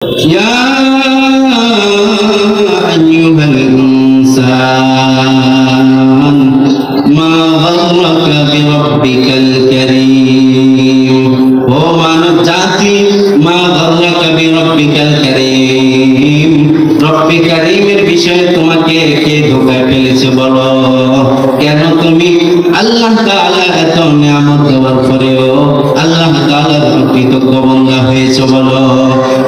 ইয়া আইয়ুহাল ইনসান মা গাররাকা বিরাব্বিকাল কারীম। ও মানব জাতি, মা গাররাকা বিরাব্বিকাল কারীম, রব্বে কারীমের বিষয়ে তোমাকে কে ধোঁকায় ফেলেছে বলো? কেন তুমি আল্লাহ তাআলা এত নিয়ামত দেওয়ার পরেও আল্লাহ তাআলার কৃতজ্ঞ বান্দা হয়েছে বলো?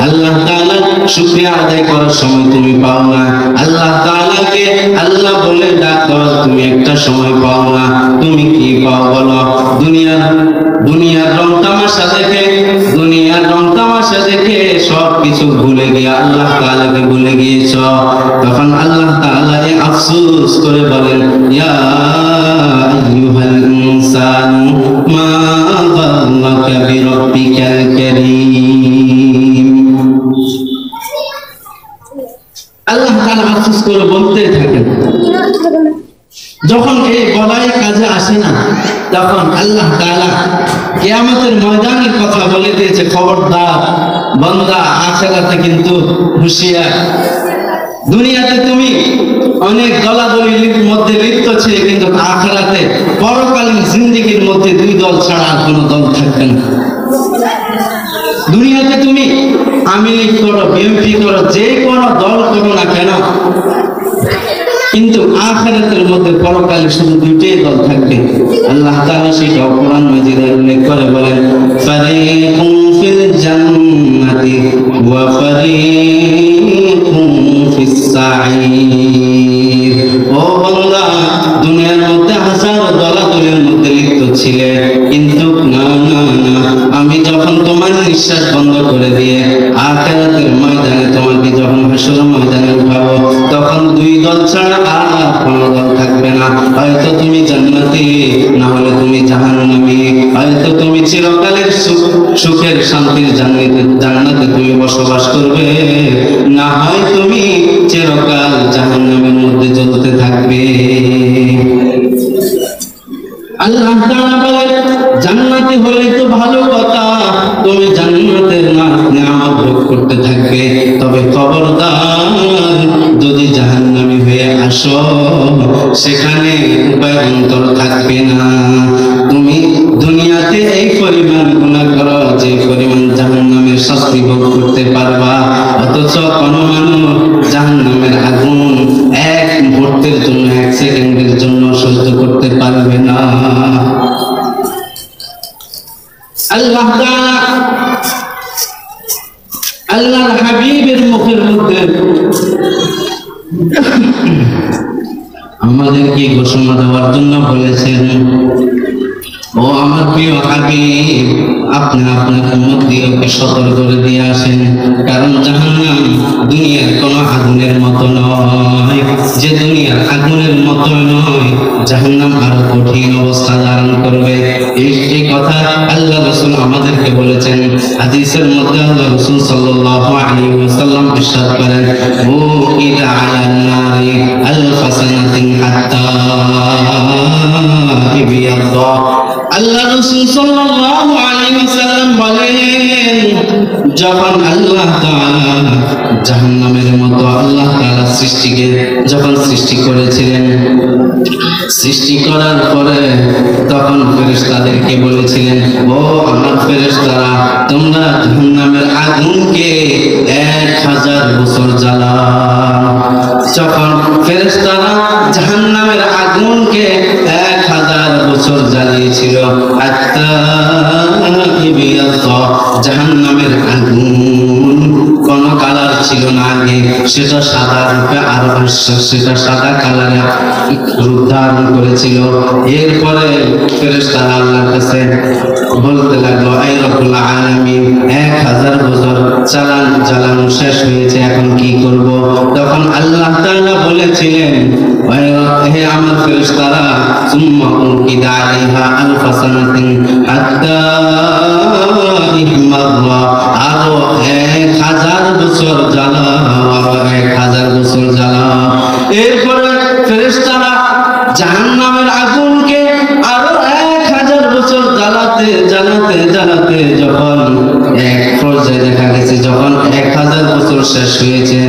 আল্লাহ তাআলার শুকরিয়া আদায় করার সময় তুমি পাও না। আল্লাহ তাআলাকে আল্লাহ বলে ডাকো, তুমি একটা সময় পাও না। তুমি কি পাও বলো? দুনিয়ার রং তামাশা দেখে, দুনিয়ার রং তামাশা দেখে সব কিছু ভুলে গিয়ে আল্লাহ তাআলাকে ভুলে গিয়েছ। তখন আল্লাহ তাআলা আফসোস করে বলেন, ইয়া আইয়ুহাল ইনসান মা গাররাকা বিরাব্বিকাল কারীম। আল্লাহ তাআলা আফসোস করে বলতে থাকেন। যখন এই বলাই কাজে আসে না, তখন আল্লাহ তাআলা কিয়ামতের ময়দানের কথা বলে দিয়েছে, খবরদার বান্দা, আখিরাতে কিন্তু হুঁশিয়ার। দুনিয়াতে তুমি অনেক দলাদলির মধ্যে লিপ্ত ছিলে, কিন্তু আখিরাতে পরকালীন জিন্দেগির মধ্যে দুই দল ছাড়া আর কোনো দল থাকবে না। দুনিয়াতে তুমি আওয়ামী লীগ করো, বিএনপি করো, যে কোনো দল করো না কেন, কিন্তু আখিরাতের মধ্যে পরকালে শুধু দুইটাই দল থাকবে। আল্লাহ তাআলা সেটা কোরআন মাজিদে উল্লেখ করে বলেন, ফারিকুম ফিল জান্নাতি ওয়া ফারিকুম ফিস সাঈর। ও বান্দা, দুনিয়ার মধ্যে হাজারো দলাদলের মধ্যে লিপ্ত ছিলে, কিন্তু না না না, আমি যখন তোমার নিঃশ্বাস বন্ধ করে দিয়ে আখিরাতের ময়দানে তোমাকে যখন হাসরের ময়দানে উঠাবো, তখন দুই দল ছাড়া আর কোনো দল থাকবে না। হয়তো তুমি জান্নাতি, না হলে তুমি জাহান্নামী। হয়তো তুমি চিরকালের সুখের শান্তির জান্নাতে তুমি বসবাস করবে, না হয় তুমি চিরকাল জাহান্নামের মধ্যে জ্বলতে থাকবে। আল্লাহ তাআলা বলে, জান্নাতি হলে তো ভালো কথা, তুমি জান্নাতের নিয়ামত ভোগ করতে থাকবে। তবে খবরদার, যদি জাহান্নামী হয়ে আসো, সেখানে উপায়ান্তর থাকবে না। তুমি দুনিয়াতে এই পরিমাণ গুনাহ করো যে পরিমাণ জাহান্নামের শাস্তি ভোগ করতে পারবা, অথচ কোনো মানুষ জাহান্নামের আগুন এক মুহূর্তের জন্য, এক সেকেন্ডের জন্য সহ্য করতে পারবে না। আল্লাহ তাআলা আল্লাহর হাবিবের মুখের মধ্যে আমাদেরকে ঘোষণা দেওয়ার জন্য বলেছেন, ও আমার প্রিয় হাবিব, আপনি আপনার উম্মতকে সতর্ক করে দিয়ে আসেন, কারণ জাহান্নাম দুনিয়ার কোন আগুনের মতো নয়। যে দুনিয়ার আগুনের মতো নয়, জাহান্নাম আরো কঠিন অবস্থা ধারণ করবে। এই কথা আল্লাহ রাসূল আমাদেরকে বলেছেন। হাদিসের মধ্যে আল্লাহ রাসূল সাল্লাল্লাহু আলাইহি ওয়াসাল্লাম ইরশাদ করেন, ও ইদা আলান নারি আলফ সানাতিন হাত্তা ইয়াদা। আল্লাহ রাসূল সাল্লাল্লাহু আলাইহি ওয়াসাল্লাম বলেন, যখন আল্লাহ তাআলা জাহান্নামের মতো আল্লাহ তাআলা সৃষ্টিকে যখন সৃষ্টি করেছিলেন, সৃষ্টি করার পরে তখন ফেরেশতাদেরকে বলেছিলেন, ও আমার ফেরেশতারা, তোমরা জাহান্নামের আগুনকে 1000 বছর জ্বালাও। যখন ফেরেশতারা জাহান্নামের আগুনকে 1000 বছর জ্বালিয়েছিল, জাহান্নামের আগুন কোন কালার ছিল না আগে, সেটা সাদা রূপে আর সেটা সাদা কালারে রূপ ধারণ করেছিল। এরপরে ফেরেশতারা আল্লাহর কাছে বলতে লাগলো, আয় রব্বুল আলামিন, 1000 বছর জ্বালানো শেষ হয়েছে, এখন কি করব? তখন আল্লাহ তাআলা বলেছিলেন, হে আমার ফেরেশতারা, সুম্মা উনকিদা আলাইহা আলফ সানাতিন হাত্তা ইহমাররা, আরো 1000 বছর জ্বালাও, আরো 1000 বছর জ্বালাও। এরপরে ফেরেশতারা জাহান্নামের আগুনকে আরো 1000 বছর জ্বালাতে জ্বালাতে জ্বালাতে যখন এক পর্যায়ে দেখা গেছে, যখন 1000 শেষ হয়েছে।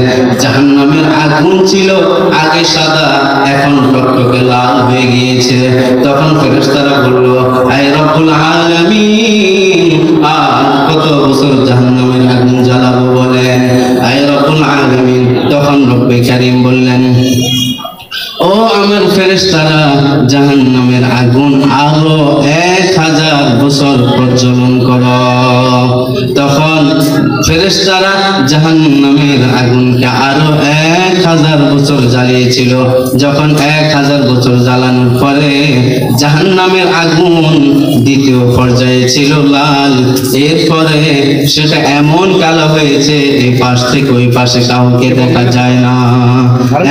জাহান্নামের আগুন ছিল আগে সাদা, এখন টকটকে লাল হয়ে গিয়েছে। তখন ফেরেশতারা বলল, আয় রব্বুল আলামিন, আর কত বছর জাহান্নামের আগুন জ্বালাবো বলেন? আয় রব্বুল আলামিন, তখন রব্বে কারীম বললেন, ও আমার ফেরেশতারা, জাহান্নামের আগুন আরো 1000 বছর প্রজ্বলন করো। তখন ফেরেশতারা জাহান্নামের আগুনকে আরো 1000 বছর জ্বালিয়েছিল। যখন 1000 বছর জ্বালানোর পরে জাহান্নামের আগুন দ্বিতীয় পর্যায়ে ছিল লাল, এরপরে সেটা এমন কালো হয়েছে এই পাশ থেকে ওই পাশে কাউকে দেখা যায় না,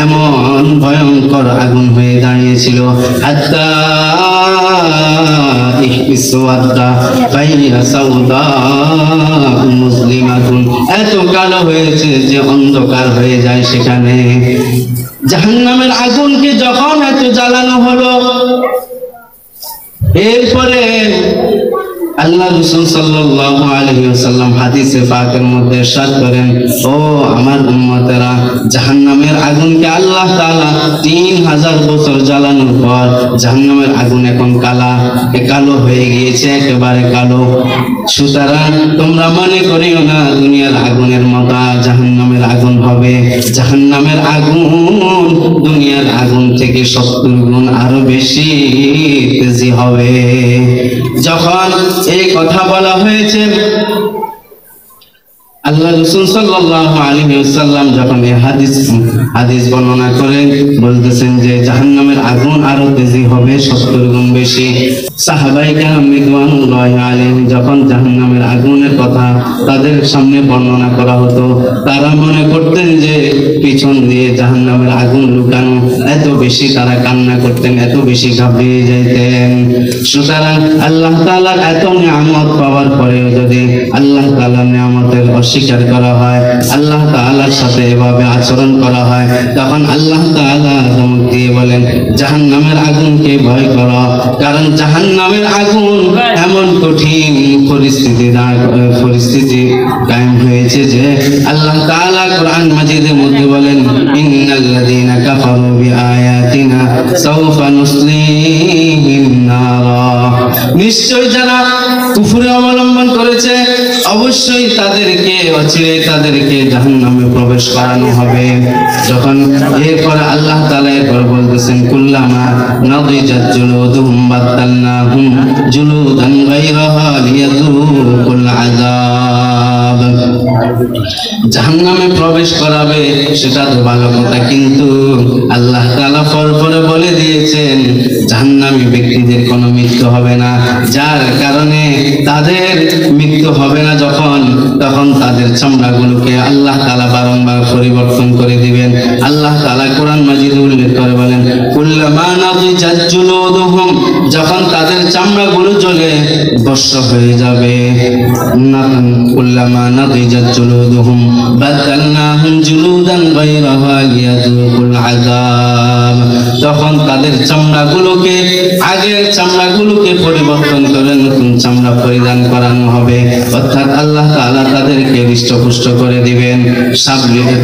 এমন ভয়ঙ্কর আগুন হয়ে দাঁড়িয়েছিল। হাত্তা ইহতিসওয়াদা ফাইয়া সাউদা মুসলিমাতুন, এত কালো হয়েছে যে অন্ধকার হয়ে যায় সেখানে। জাহান্নামের আগুনকে যখন এত জ্বালানো হলো, এরপরে আল্লাহ রাসূল সাল্লাল্লাহু আলাইহি ওয়াসাল্লাম হাদিসে পাকের মধ্যে ইরশাদ করেন, ও আমার উম্মতেরা, জাহান্নামের আগুনকে আল্লাহ তাআলা 3000 বছর জ্বালানোর পর জাহান্নামের আগুন এখন কালো হয়ে গিয়েছে, একেবারে কালো। সুতরাং তোমরা মনে করিও না দুনিয়ার আগুনের মতো জাহান্নামের আগুন হবে। জাহান্নামের আগুন দুনিয়ার আগুন থেকে 70 গুণ আরো বেশি তেজি হবে। যখন এই কথা বলা হয়েছে, আল্লাহ রাসূল সাল্লাল্লাহু আলাইহি ওয়াসাল্লাম যখন এই হাদিস বর্ণনা করেন, বলতেছেন যে জাহান্নামের আগুন আরো তেজি হবে, 70 গুণ বেশি। সাহাবায়ে কেরাম রিদওয়ানুল্লাহি আলাইহিম যখন জাহান্নামের আগুনের কথা তাদের সামনে বর্ণনা করা হতো, তারা মনে করতেন যে পিছন দিয়ে জাহান্নামের আগুন লুকানো, এত বেশি তারা কান্না করতেন, এত বেশি ঘাবড়িয়ে যেতেন। সুতরাং আল্লাহ তাআলার এত নিয়ামত পাওয়ার পরেও যদি আল্লাহ তাআলার নিয়ামতের অস্বীকার করা হয়, আল্লাহ তাআলার সাথে এভাবে আচরণ করা হয়, তখন আল্লাহ তাআলা ধমক দিয়ে বলেন, জাহান্নামের আগুনকে ভয় করো। কারণ জাহান্নামের আগুন এমন কঠিন পরিস্থিতি কায়েম হয়েছে যে আল্লাহ তাআলা কোরআন মাজিদের মধ্যে বলেন, ইন্নাল্লাযীনা কাফারু বিআয়াতিনা সাওফা নুসলিহিম নারা, নিশ্চয় যারা কুফর অবলম্বন করেছে অবশ্যই তাদেরকে জাহান্নামে প্রবেশ করানো হবে। যখন এরপরে আল্লাহ তাআলা এরপর বলতেছেন, কুল্লামা নাদিজাত জুলুদুহুম বাদদালনাহুম জুলুদান গায়রাহা লিয়াযুকুল আযাব। জাহান্নামে প্রবেশ করাবে সেটা তো ভালো কথা, কিন্তু আল্লাহ তাআলা পরে বলে দিয়েছেন জাহান্নামী ব্যক্তিদের কোনো মৃত্যু হবে না, যার কারণে তাদের মৃত্যু হবে না তখন তাদের চামড়াগুলোকে আল্লাহ তাআলা বারংবার পরিবর্তন করে দিবেন। আল্লাহ তাআলা কোরআন মাজিদে উল্লেখ করে বলেন, কুল্লামা নাদিজাত জুলুদুহুম, যখন তাদের চামড়াগুলো জ্বলে ভস্ম হয়ে যাবে, কুল্লামা নাদিজাত জুলুদুহুম বাদদালনাহুম জুলুদান গায়রাহা লিয়াযুকুল আযাব, তখন তাদের চামড়াগুলোকে, আগের চামড়াগুলোকে পরিবর্তন করে নতুন চামড়া পরিধান করানো হবে। অর্থাৎ আল্লাহ তাআলা তাদেরকে হৃষ্টপুষ্ট করে দিবেন,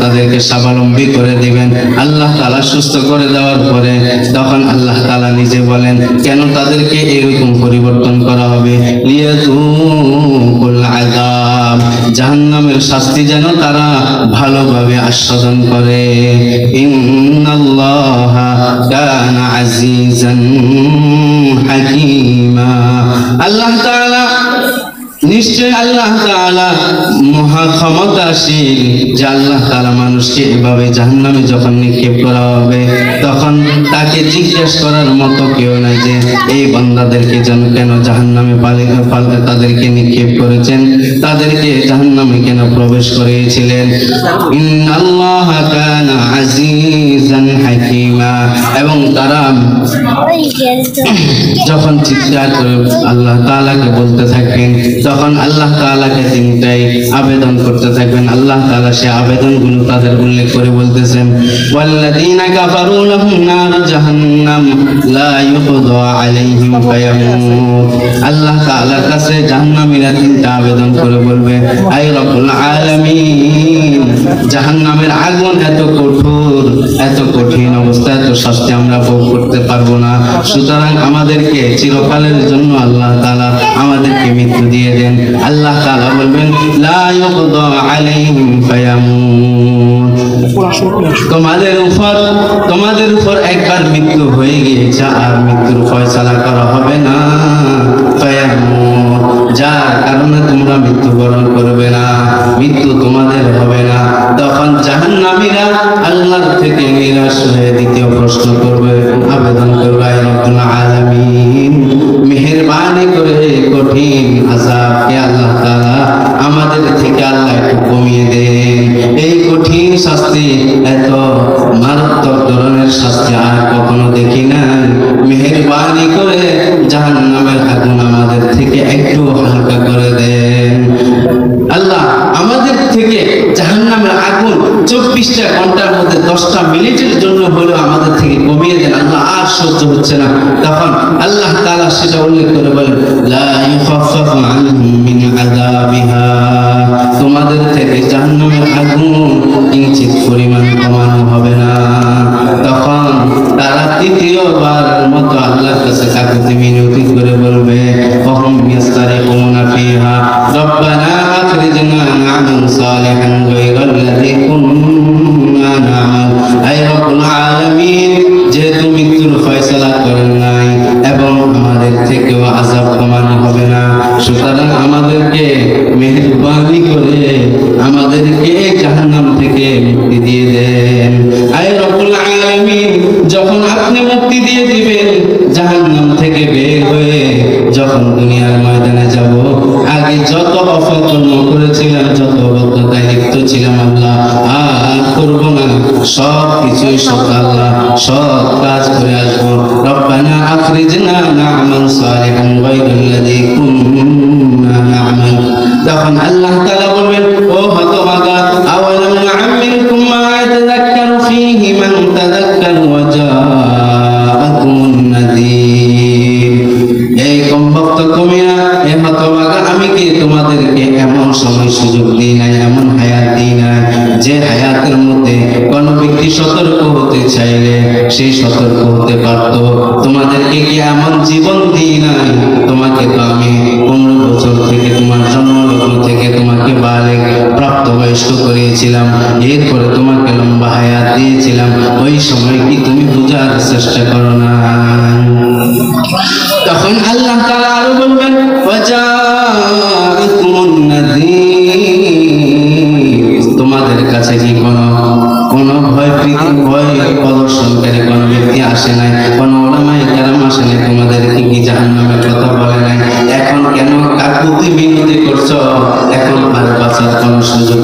তাদেরকে স্বাবলম্বী করে দিবেন। আল্লাহ তাআলা সুস্থ করে দেওয়ার পরে তখন আল্লাহ তাআলা নিজে বলেন, কেন তাদেরকে এরকম পরিবর্তন করা হবে? লিয়াযুকুল আযাব, জাহান্নামের শাস্তি যেন তারা ভালোভাবে আস্বাদন করে। ইন্নাল্লাহা কানা আজিজান হাকীমা, আল্লাহ তাআলা নিশ্চয় আল্লাহ তাআলা মহা ক্ষমতাশীল, যে আল্লাহ তাআলা মানুষকে এভাবে জাহান্নামে যখন নিক্ষেপ করা হবে তখন তাকে জিজ্ঞেস করার মতো কেউ নাই যে এই বান্দাদেরকে যেন কেন জাহান্নামে তাদেরকে নিক্ষেপ করেছেন, তাদেরকে জাহান্নামে কেন প্রবেশ করিয়েছিলেন। ইন্নাল্লাহা কানা আজিজান হাকীমা, এবং তারা যখন চিৎকার করে আল্লাহ তাআলাকে বলতে থাকবেন তখন আল্লাহ তাআলাকে তিনটাই আবেদন করতে থাকবেন। আল্লাহ তাআলা সে আবেদনগুলো তাদের উল্লেখ করে বলতেছেন, ওয়াল্লাযীনা কাফারু লাহুম নারু জাহান্নাম লা ইউকদা আলাইহিম ফায়ামুত, আল্লাহ তাআলার কাছে জাহান্নামীরা তিনটা আবেদন করে বলবে, আয় রব্বুল আলামিন, জাহান্নামের আগুন এত কঠোর, এত কঠিন অবস্থা, এত শাস্তি আমরা ভোগ করতে পারবো না। সুতরাং আমাদেরকে চিরকালের জন্য আল্লাহ তাআলা আমাদেরকে মৃত্যু দিয়ে দেন। আল্লাহ তাআলা বলবেন লা ইউকদা আলাইহিম ফায়ামুত। তোমাদের উপর একবার মৃত্যু হয়ে গিয়েছে, আর মৃত্যুর ফয়সালা করা হবে না। ফায়ামুত, যার কারণে তোমরা মৃত্যুবরণ করবে না, মৃত্যু তোমাদের হবে না। তখন জাহান্নামীরা আল্লাহর থেকে নিরাশ হয়ে দ্বিতীয় প্রশ্ন করবে, আবেদন করবে, আয় রব্বুল আলামিন, মেহেরবানি করে কঠিন আযাবকে আল্লাহ তাআলা আমাদের থেকে আল্লাহ একটু কমিয়ে দেন। এই কঠিন শাস্তি, এত মারাত্মক ধরনের শাস্তি আর কখনো দেখি না। মেহেরবানি করে জাহান্নামের আগুন আমাদের থেকে একটু হালকা করে দেন। আল্লাহ আমাদের থেকে জাহান্নামের আগুন 24টা ঘন্টার মধ্যে 10টা মিনিটের জন্য হলেও আমাদের থেকে কমিয়ে দেন। আল্লাহ আর সহ্য হচ্ছে না। তখন আল্লাহ তাআলা সেটা উল্লেখ করে বলেন লা ইউখাফফাফু আনহুম মিন আযাবিহা, তোমাদের থেকে জাহান্নামের আগুন কিঞ্চিত পরিমাণ কমানো হবে না। তখন তারা তৃতীয়বার মতো আল্লাহর কাছে কাকুতি মিনতি করে বলবে ওহুম ইয়াস্তারিকুনা ফিহা রব্বানা আখরিজনা না'মাল সালিহান গায়রাল্লাযী কুন্না না'মাল। আয় রব্বুল আলামিন, যেহেতু মৃত্যুর ফয়সালা করেন নাই এবং আমাদের থেকেও আযাব কমানো হবে না, সুতরাং আমাদেরকে মেহেরবানি করে আমাদেরকে জাহান্নাম থেকে মুক্তি দিয়ে দেন। আয় রব্বুল আলামিন, যখন আপনি মুক্তি দিয়ে দিবেন, জাহান্নাম থেকে বের হয়ে যখন দুনিয়ার ময়দানে যাব, আগে যত অপকর্ম করেছিলাম, যত অবদ্ধতায় লিপ্ত ছিলাম, আল্লাহ আর করব না। সব কিছুই সৎ আল্লাহ, সৎ কাজ করে আসবো। রব্বানা আখরিজনা না'মাল সালিহান গায়রাল্লাযী কুন্না না'মাল। তখন আল্লাহ তাআলা বলবেন ও হতভাগা, আওয়ালাম নুআম্মিরকুম মা ইয়াতাযাক্কারু ফীহি মান তাযাক্কারা ওয়া জাআকুমুন নাযীর। এই কমবক্ত কমিরা, এ হতভাগা, আমি কি তোমাদেরকে এমন সময় সুযোগ দিই নাই, এমন হায়াত দিই নাই, যে হায়াতের মধ্যে কোন ব্যক্তি সতর্ক হতে চাইলে সেই সতর্ক হতে পারত? তোমাদেরকে কি এমন জীবন দিই নাই? তোমাকে তো আমি 15 বছর থেকে, তোমার জন্মলগ্ন থেকে তোমাকে বালেগ প্রাপ্তবয়স্ক করিয়েছিলাম, এরপরে তোমাকে লম্বা হায়াত দিয়েছিলাম। ওই সময় কি তুমি বোঝার চেষ্টা করো না? তখন আল্লাহ তাআলা আরো বলবেন ওয়া জাআকুমুন নাযীর, তোমাদের কাছে কি কোন ভয় প্রদর্শনকারী কোন ব্যক্তি আসে নাই, কোন উলামায়ে কেরাম আসে নাই, তোমাদেরকে কি জাহান্নামের কথা বলে নাই? এখন কেন কাকুতি মিনতি করছো? এখন আর বাঁচার কোন সুযোগ